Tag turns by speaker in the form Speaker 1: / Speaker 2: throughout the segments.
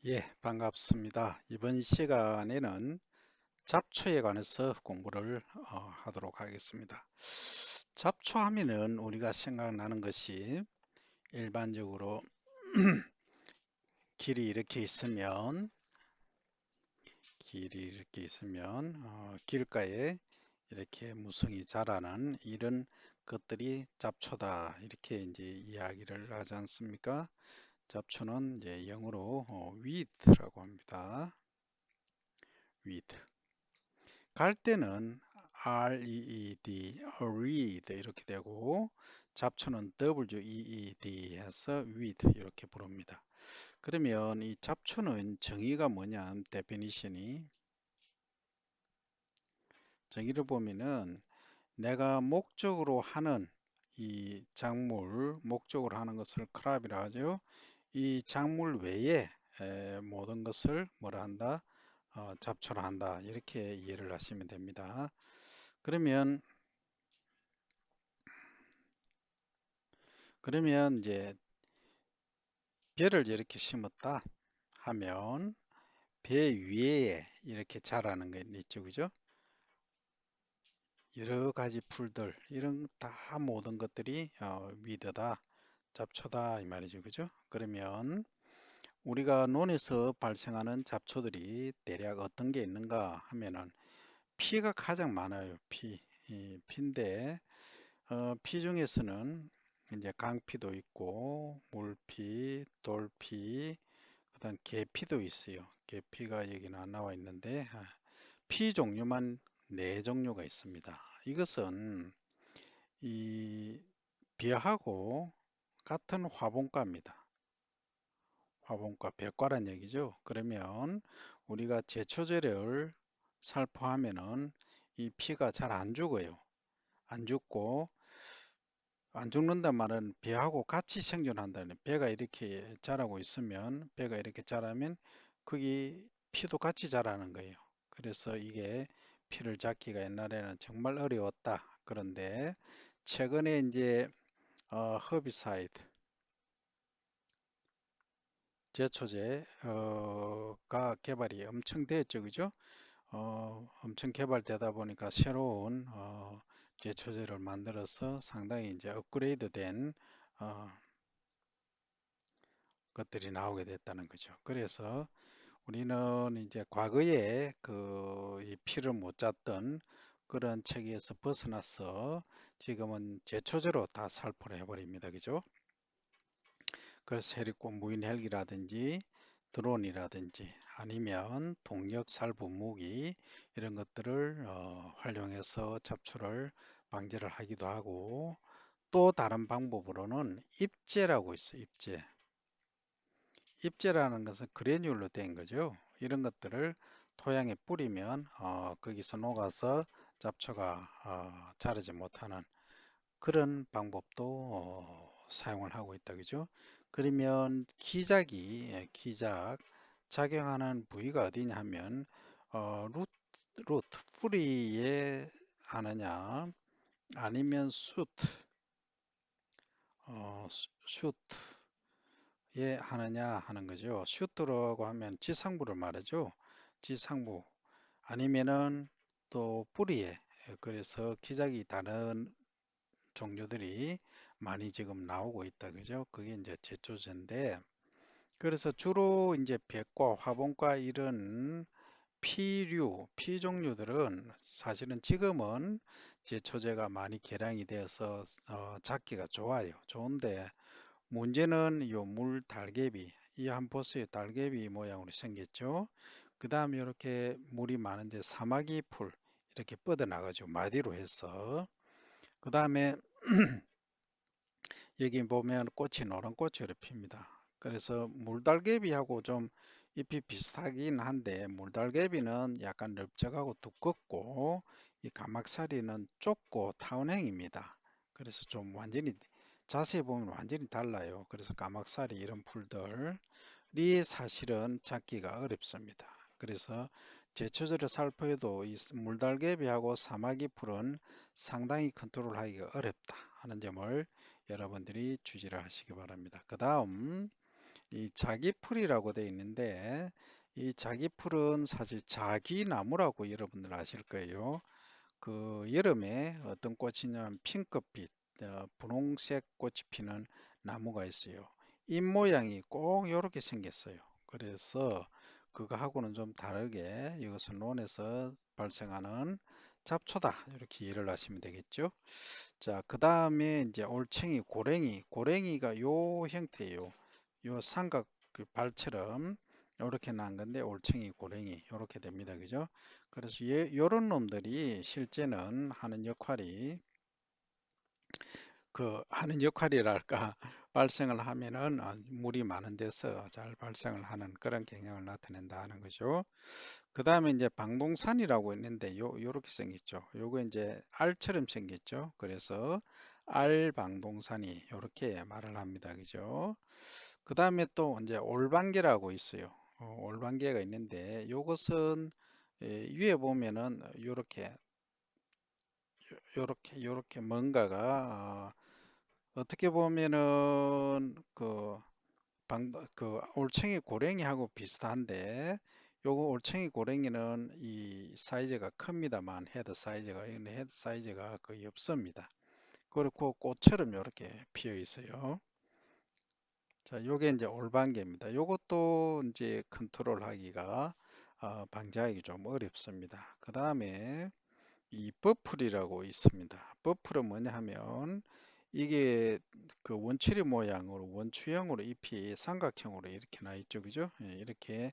Speaker 1: 예, 반갑습니다. 이번 시간에는 잡초에 관해서 공부를 하도록 하겠습니다. 잡초하면은 우리가 생각나는 것이 일반적으로 길이 이렇게 있으면 길가에 이렇게 무성이 자라는 이런 것들이 잡초다 이렇게 이제 이야기를 하지 않습니까? 잡초는 이제 영어로 weed라고 합니다. weed. 갈 때는 REED, reed 이렇게 되고 잡초는 WEED 해서 weed 이렇게 부릅니다. 그러면 이 잡초는 정의가 뭐냐? definition이 정의를 보면은 내가 목적으로 하는 이 작물, 목적으로 하는 것을 크랍이라 하죠. 이 작물 외에 모든 것을 뭐라 한다? 잡초라 한다. 이렇게 이해를 하시면 됩니다. 그러면 이제 배를 이렇게 심었다 하면 배 위에 이렇게 자라는 거 있죠, 그죠? 여러 가지 풀들 이런 다 모든 것들이 위드다, 잡초다 이 말이죠, 그죠? 그러면 우리가 논에서 발생하는 잡초들이 대략 어떤 게 있는가 하면은 피가 가장 많아요. 이 피인데 피 중에서는 이제 강피도 있고 물피, 돌피, 그다음 계피도 있어요. 계피가 여기는 안 나와 있는데 피 종류만 네 종류가 있습니다. 이것은 이 비하고 같은 화분과입니다. 화분과 벽과란 얘기죠. 그러면 우리가 제초제를 살포하면은 이 피가 잘 안 죽어요. 안 죽고 안 죽는단 말은 배하고 같이 생존한다는, 배가 이렇게 자라고 있으면, 배가 이렇게 자라면 거기 피도 같이 자라는 거예요. 그래서 이게 피를 잡기가 옛날에는 정말 어려웠다. 그런데 최근에 이제 허비사이드 제초제가 개발이 엄청 됐죠, 그죠? 엄청 개발되다 보니까 새로운 제초제를 만들어서 상당히 이제 업그레이드된 어, 것들이 나오게 됐다는 거죠. 그래서 우리는 이제 과거에 이 피를 못 짰던 그런 체계에서 벗어나서 지금은 제초제로 다 살포를 해버립니다. 그죠? 그래서 해리고 무인 헬기라든지 드론이라든지 아니면 동력 살부 무기 이런 것들을 활용해서 잡초를 방지를 하기도 하고, 또 다른 방법으로는 입제라고 있어요. 입제라는 것은 그래듈로 된 거죠. 이런 것들을 토양에 뿌리면 거기서 녹아서 잡초가 자라지 못하는 그런 방법도 사용을 하고 있다, 그죠? 그러면 기작 작용하는 부위가 어디냐 하면 루트 뿌리에 하느냐 아니면 슈트에 하느냐 하는 거죠. 슈트라고 하면 지상부를 말하죠. 지상부 아니면은 또 뿌리에, 그래서 기작이 다른 종류들이 많이 지금 나오고 있다, 그죠? 그게 이제 제초제인데, 그래서 주로 이제 백과 화분과 이런 피 종류들은 사실은 지금은 제초제가 많이 개량이 되어서 잡기가 좋아요. 좋은데 문제는 요 물 달개비, 이 한 보스의 달개비 모양으로 생겼죠. 그 다음에 이렇게 물이 많은데 사마귀 풀 이렇게 뻗어나가죠. 마디로 해서. 그 다음에 여기 보면 꽃이 노란 꽃이 이렇게 핍니다. 그래서 물달개비하고 좀 잎이 비슷하긴 한데 물달개비는 약간 넓적하고 두껍고 이 가막살이는 좁고 타원형입니다. 그래서 좀 완전히 자세히 보면 완전히 달라요. 그래서 가막살이 이런 풀들이 사실은 잡기가 어렵습니다. 그래서 제초제를 살포해도 이 물달개비하고 사마귀 풀은 상당히 컨트롤하기가 어렵다 하는 점을 여러분들이 주의를 하시기 바랍니다. 그 다음 이 자기풀이라고 되어 있는데 이 자기풀은 사실 자기나무라고 여러분들 아실 거예요. 그 여름에 어떤 꽃이냐면 핑크빛, 분홍색 꽃이 피는 나무가 있어요. 잎 모양이 꼭 이렇게 생겼어요. 그래서 그거하고는 좀 다르게 이것은 논에서 발생하는 잡초다. 이렇게 이해를 하시면 되겠죠. 자, 그 다음에 이제 올챙이, 고랭이가 요 형태예요. 요 삼각 그 발처럼 이렇게 난 건데 올챙이, 고랭이 이렇게 됩니다. 그죠? 그래서 요런 놈들이 실제는 하는 역할이랄까 발생을 하면은 물이 많은 데서 잘 발생을 하는 그런 경향을 나타낸다 하는 거죠. 그 다음에 이제 방동산이라고 있는데 요렇게 생겼죠. 요거 이제 알처럼 생겼죠. 그래서 알방동산이 요렇게 말을 합니다. 그죠? 그 다음에 또 이제 올방개라고 있어요. 올방개가 있는데 요것은 위에 보면은 요렇게 뭔가가 어떻게 보면은 그 올챙이 고랭이하고 비슷한데 요거 올챙이 고랭이는 이 사이즈가 큽니다만 헤드 사이즈가 거의 없습니다. 그렇고 꽃처럼 이렇게 피어 있어요. 자, 요게 이제 올방개입니다. 요것도 이제 컨트롤하기가 방지하기 좀 어렵습니다. 그 다음에 이 버플이라고 있습니다. 버플은 뭐냐 하면 이게 그 원추리 모양으로 원추형으로 잎이 삼각형으로 이렇게 나 있죠. 그죠? 예, 이렇게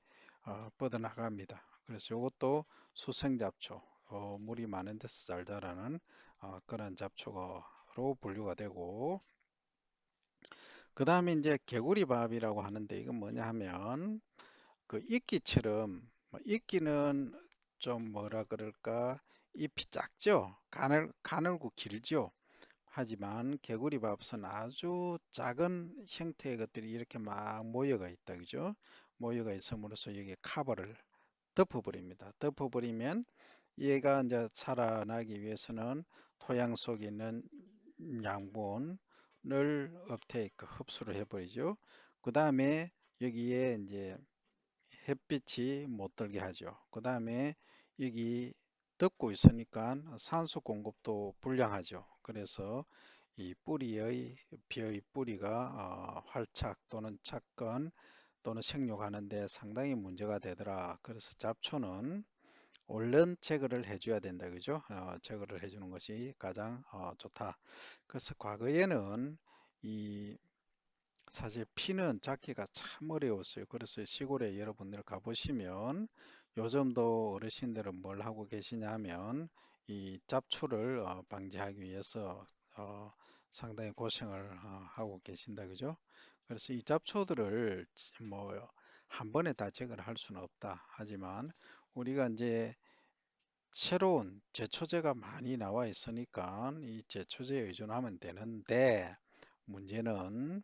Speaker 1: 뻗어나갑니다. 그래서 이것도 수생잡초, 물이 많은 데서 잘 자라는 그런 잡초로 분류가 되고 그 다음에 이제 개구리밥이라고 하는데 이건 뭐냐 하면 그 이끼처럼 이끼는 좀 뭐라 그럴까 잎이 작죠. 가늘고 길죠. 하지만 개구리밥은 아주 작은 형태의 것들이 이렇게 막 모여가 있다. 그죠? 모여가 있음으로써 여기에 커버를 덮어버립니다. 덮어버리면 얘가 이제 살아나기 위해서는 토양 속에 있는 양분을 업테이크, 흡수를 해버리죠. 그 다음에 여기에 이제 햇빛이 못 들게 하죠. 그 다음에 여기 덮고 있으니까 산소 공급도 불량하죠. 그래서 이 비의 뿌리가 활착 또는 착건 또는 생육하는데 상당히 문제가 되더라. 그래서 잡초는 얼른 제거를 해줘야 된다. 그죠? 제거를 해주는 것이 가장 좋다. 그래서 과거에는 이 사실 피는 잡기가 참 어려웠어요. 그래서 시골에 여러분들 가보시면 요즘도 어르신들은 뭘 하고 계시냐면 이 잡초를 방지하기 위해서 상당히 고생을 하고 계신다. 그죠? 그래서 이 잡초들을 뭐 한 번에 다 제거를 할 수는 없다. 하지만 우리가 이제 새로운 제초제가 많이 나와 있으니까 이 제초제에 의존하면 되는데 문제는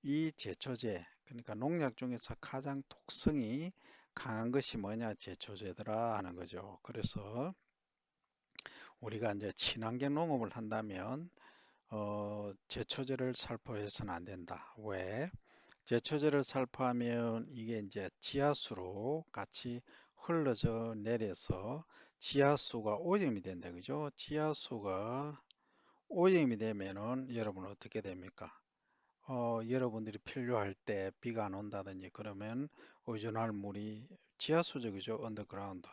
Speaker 1: 이 제초제, 그러니까 농약 중에서 가장 독성이 강한 것이 뭐냐, 제초제더라 하는 거죠. 그래서 우리가 이제 친환경 농업을 한다면 제초제를 살포해서는 안 된다. 왜? 제초제를 살포하면 이게 이제 지하수로 같이 흘러져 내려서 지하수가 오염이 된다. 그죠? 지하수가 오염이 되면은 여러분 어떻게 됩니까? 여러분들이 필요할 때 비가 안 온다든지 그러면 의존할 물이 지하수죠, 그죠? 언더그라운드.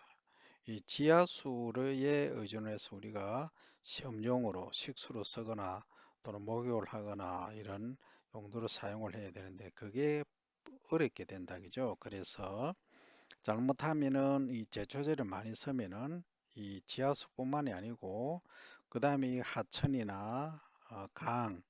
Speaker 1: 이 지하수에 의존해서 우리가 시험용으로 식수로 쓰거나 또는 목욕을 하거나 이런 용도로 사용을 해야 되는데 그게 어렵게 된다, 그죠? 그래서 잘못하면은 이 제초제를 많이 쓰면은 이 지하수뿐만이 아니고 그 다음에 이 하천이나 강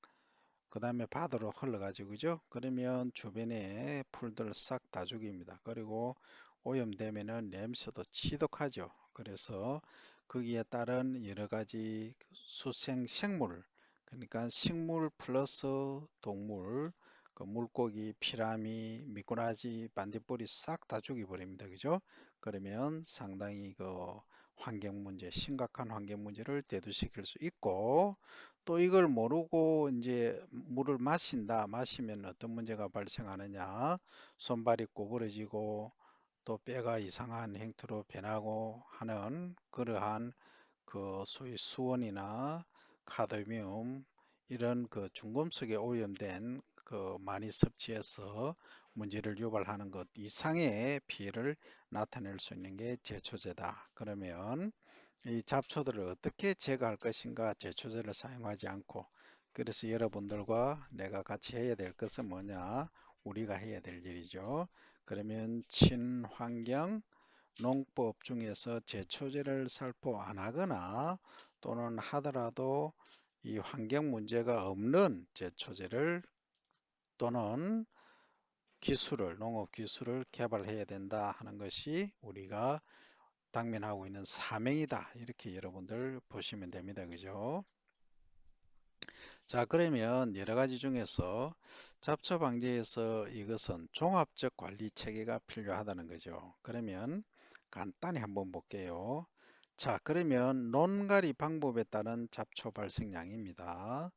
Speaker 1: 그 다음에 바다로 흘러가지고 그죠? 그러면 주변에 풀들을 싹 다 죽입니다. 그리고 오염되면은 냄새도 치독하죠. 그래서 거기에 따른 여러 가지 수생 생물, 그러니까 식물 플러스 동물, 그 물고기, 피라미, 미꾸라지, 반딧불이 싹 다 죽여버립니다. 그죠? 그러면 상당히 그 환경 문제, 심각한 환경 문제를 대두시킬 수 있고, 또 이걸 모르고 이제 물을 마신다. 마시면 어떤 문제가 발생하느냐? 손발이 구부러지고 또 뼈가 이상한 형태로 변하고 하는 그러한 그 소위 수원이나 카드뮴 이런 그 중금속에 오염된 그 많이 섭취해서 문제를 유발하는 것 이상의 피해를 나타낼 수 있는 게 제초제다. 그러면 이 잡초들을 어떻게 제거할 것인가? 제초제를 사용하지 않고. 그래서 여러분들과 내가 같이 해야 될 것은 뭐냐? 우리가 해야 될 일이죠. 그러면 친환경 농법 중에서 제초제를 살포 안 하거나 또는 하더라도 이 환경 문제가 없는 제초제를 또는 기술을, 농업 기술을 개발해야 된다 하는 것이 우리가 당면하고 있는 사명이다. 이렇게 여러분들 보시면 됩니다. 그죠? 자, 그러면 여러 가지 중에서 잡초 방지에서 이것은 종합적 관리 체계가 필요하다는 거죠. 그러면 간단히 한번 볼게요. 자, 그러면 논가리 방법에 따른 잡초 발생량입니다.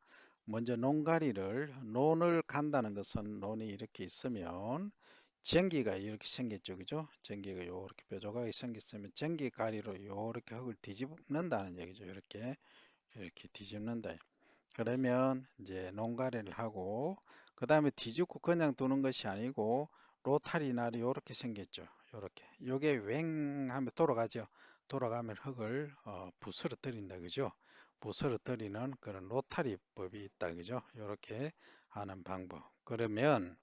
Speaker 1: 먼저 논을 간다는 것은 논이 이렇게 있으면 전기가 이렇게 생겼죠. 그죠? 전기가 이렇게 뾰족하게 생겼으면 전기 가리로 이렇게 흙을 뒤집는다는 얘기죠. 이렇게 뒤집는다. 그러면 이제 농가리를 하고 그 다음에 뒤집고 그냥 두는 것이 아니고 로타리 날이 이렇게 생겼죠. 이렇게 요게 웽 하면 돌아가죠. 돌아가면 흙을 부스러뜨린다 그죠. 부스러뜨리는 그런 로타리 법이 있다 그죠. 이렇게 하는 방법. 그러면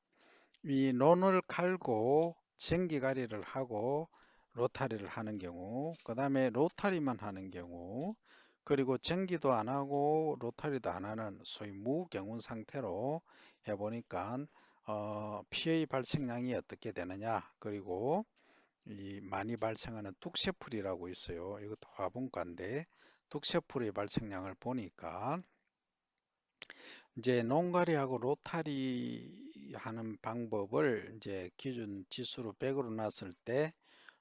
Speaker 1: 이 논을 갈고 전기가리를 하고 로타리를 하는 경우, 그 다음에 로타리만 하는 경우, 그리고 전기도 안 하고 로타리도 안 하는 소위 무경운 상태로 해보니까 피해 발생량이 어떻게 되느냐, 그리고 이 많이 발생하는 뚝새풀이라고 있어요. 이것도 화분과인데 뚝새풀의 발생량을 보니까 이제 농가리하고 로타리 하는 방법을 이제 기준 지수로 100으로 놨을 때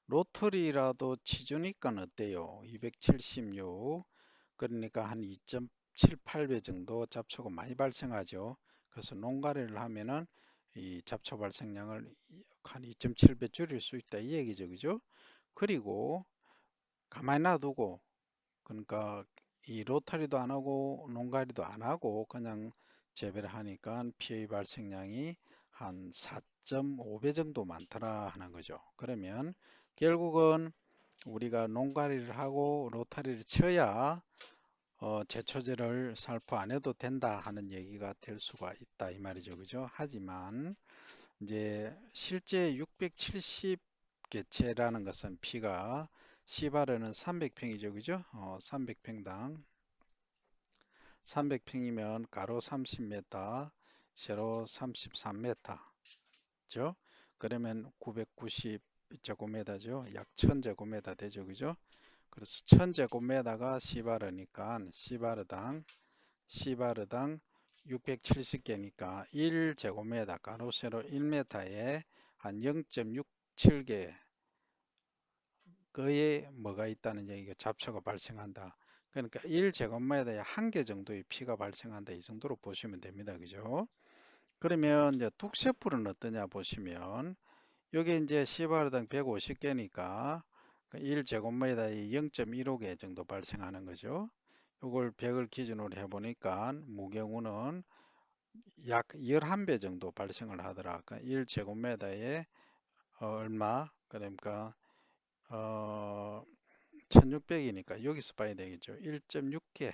Speaker 1: 로터리라도 치주니까 어때요? 276 그러니까 한 2.78배 정도 잡초가 많이 발생하죠. 그래서 농가리를 하면은 이 잡초 발생량을 한 2.7배 줄일 수 있다 이 얘기죠. 그죠? 그리고 가만히 놔두고 그러니까 이 로타리도 안 하고 농가리도 안 하고 그냥 재배를 하니까 피해 발생량이 한 4.5배 정도 많더라 하는 거죠. 그러면 결국은 우리가 농가리를 하고 로타리를 쳐야 제초제를 살포 안 해도 된다 하는 얘기가 될 수가 있다 이 말이죠. 그죠? 하지만 이제 실제 670개체라는 것은 피가 시바르는 300평이죠. 그죠? 300평당 300평이면 가로 30m, 세로 33m 죠? 그러면 990제곱미터죠. 약 1000제곱미터 되죠. 그죠? 그래서 1000제곱미터가 시바르니까 시바르당 670개니까 1제곱미터 가로 세로 1m에 한 0.67개 그에 뭐가 있다는 얘기가 잡초가 발생한다. 그러니까 1제곱미터에 한 개 정도의 피가 발생한다. 이 정도로 보시면 됩니다. 그죠? 그러면 이제 뚝새풀은 어떠냐 보시면 여기 이제 시바르당 150개니까 1제곱미터에 0.15개 정도 발생하는 거죠. 이걸 100을 기준으로 해보니까 무경우는 약 11배 정도 발생을 하더라. 그러니까 1제곱미터에 얼마? 그러니까 어, 1600이니까 여기서 봐야 되겠죠. 1.6개,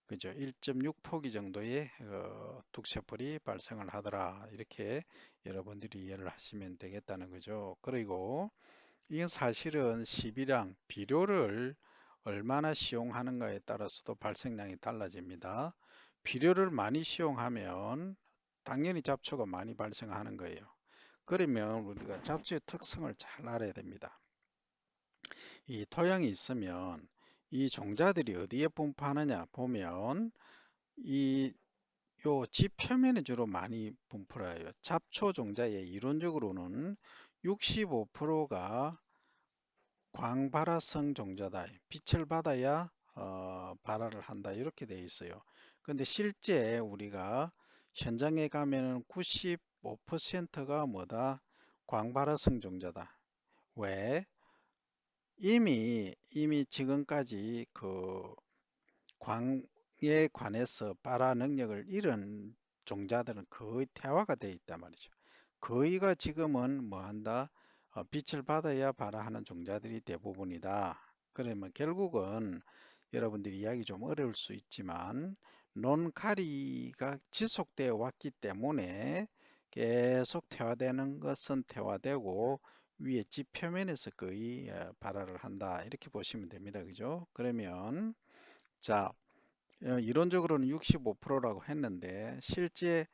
Speaker 1: 그죠? 1.6포기 정도의 둑새풀이 발생을 하더라. 이렇게 여러분들이 이해를 하시면 되겠다는 거죠. 그리고 이건 사실은 시비량, 비료를 얼마나 시용하는가에 따라서도 발생량이 달라집니다. 비료를 많이 시용하면 당연히 잡초가 많이 발생하는 거예요. 그러면 우리가 잡초의 특성을 잘 알아야 됩니다. 이 토양이 있으면 이 종자들이 어디에 분포하느냐 보면 이 요 지표면에 주로 많이 분포를 해요. 잡초 종자의 이론적으로는 65%가 광발화성 종자다. 빛을 받아야 발화를 한다. 이렇게 되어 있어요. 근데 실제 우리가 현장에 가면은 95%가 뭐다? 광발화성 종자다. 왜? 이미 지금까지 그 광에 관해서 발화 능력을 잃은 종자들은 거의 태화가 되어 있단 말이죠. 거의가 지금은 뭐 한다? 빛을 받아야 발화하는 종자들이 대부분이다. 그러면 결국은 여러분들이 이야기 좀 어려울 수 있지만 논가리가 지속되어 왔기 때문에 계속 태화되는 것은 태화되고 위에 지표면에서 거의 발화를 한다. 이렇게 보시면 됩니다. 그죠? 그러면 자, 이론적으로는 65%라고 했는데 실제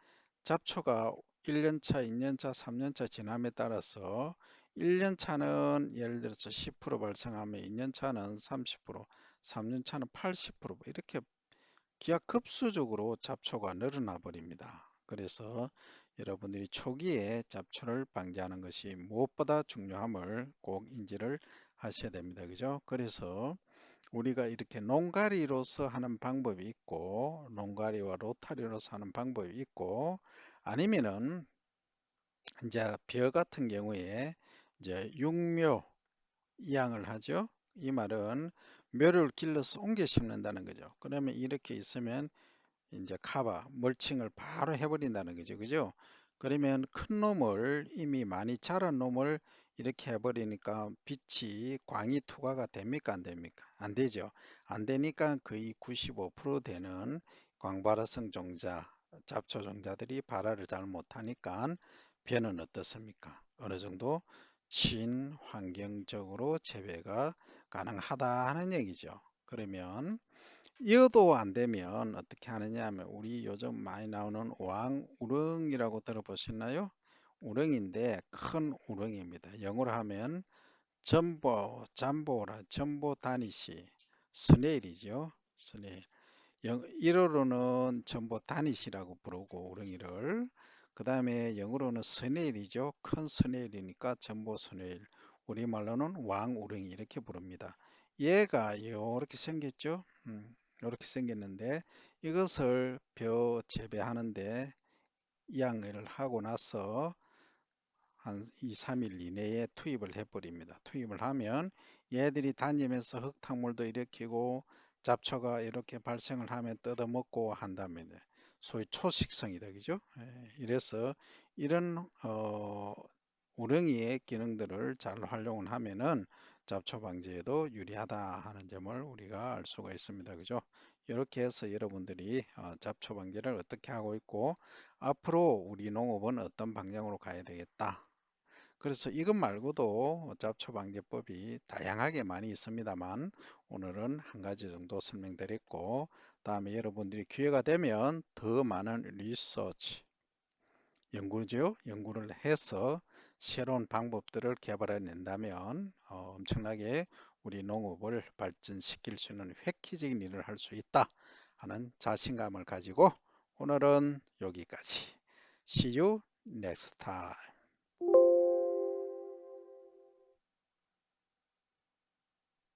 Speaker 1: 잡초가 1년차, 2년차, 3년차 지남에 따라서 1년차는 예를 들어서 10% 발생하면 2년차는 30%, 3년차는 80% 이렇게 기하급수적으로 잡초가 늘어나 버립니다. 그래서 여러분들이 초기에 잡초를 방지하는 것이 무엇보다 중요함을 꼭 인지를 하셔야 됩니다. 그죠? 그래서 우리가 이렇게 농가리로서 하는 방법이 있고 농가리와 로타리로서 하는 방법이 있고 아니면은 이제 벼 같은 경우에 이제 육묘 이양을 하죠. 이 말은 묘를 길러서 옮겨 심는다는 거죠. 그러면 이렇게 있으면 이제 카바 멀칭을 바로 해버린다는 거죠. 그죠? 그러면 큰 놈을 이미 많이 자란 놈을 이렇게 해버리니까 빛이 광이 투과가 됩니까? 안 됩니까? 안 되죠. 안 되니까 거의 95% 되는 광발화성 종자, 잡초 종자들이 발화를 잘 못하니까 변은 어떻습니까? 어느 정도 친환경적으로 재배가 가능하다 하는 얘기죠. 그러면 이어도 안 되면 어떻게 하느냐 하면 우리 요즘 많이 나오는 왕우렁이라고 들어보셨나요? 우렁인데 큰 우렁입니다. 영어로 하면 잠보 다니시 스네일이죠. 스네일. 1어로는 전부 다닛이라고 부르고 우렁이를 그 다음에 영어로는 스네일이죠. 큰 스네일이니까 전부 스네일 우리말로는 왕우렁이 이렇게 부릅니다. 얘가 이렇게 생겼죠. 이렇게 생겼는데 이것을 벼 재배하는데 이양을 하고 나서 한 2, 3일 이내에 투입을 해버립니다. 투입을 하면 얘들이 다니면서 흙탕물도 일으키고 잡초가 이렇게 발생을 하면 뜯어먹고 한다면 소위 초식성이다. 그죠? 이래서 이런 우렁이의 기능들을 잘 활용을 하면은 잡초 방지에도 유리하다 하는 점을 우리가 알 수가 있습니다. 그죠? 이렇게 해서 여러분들이 잡초 방지를 어떻게 하고 있고 앞으로 우리 농업은 어떤 방향으로 가야 되겠다. 그래서 이것 말고도 잡초 방지법이 다양하게 많이 있습니다만 오늘은 한 가지 정도 설명드렸고 다음에 여러분들이 기회가 되면 더 많은 리서치 연구죠. 연구를 해서 새로운 방법들을 개발해 낸다면 엄청나게 우리 농업을 발전시킬 수 있는 획기적인 일을 할 수 있다 하는 자신감을 가지고 오늘은 여기까지. See you next time.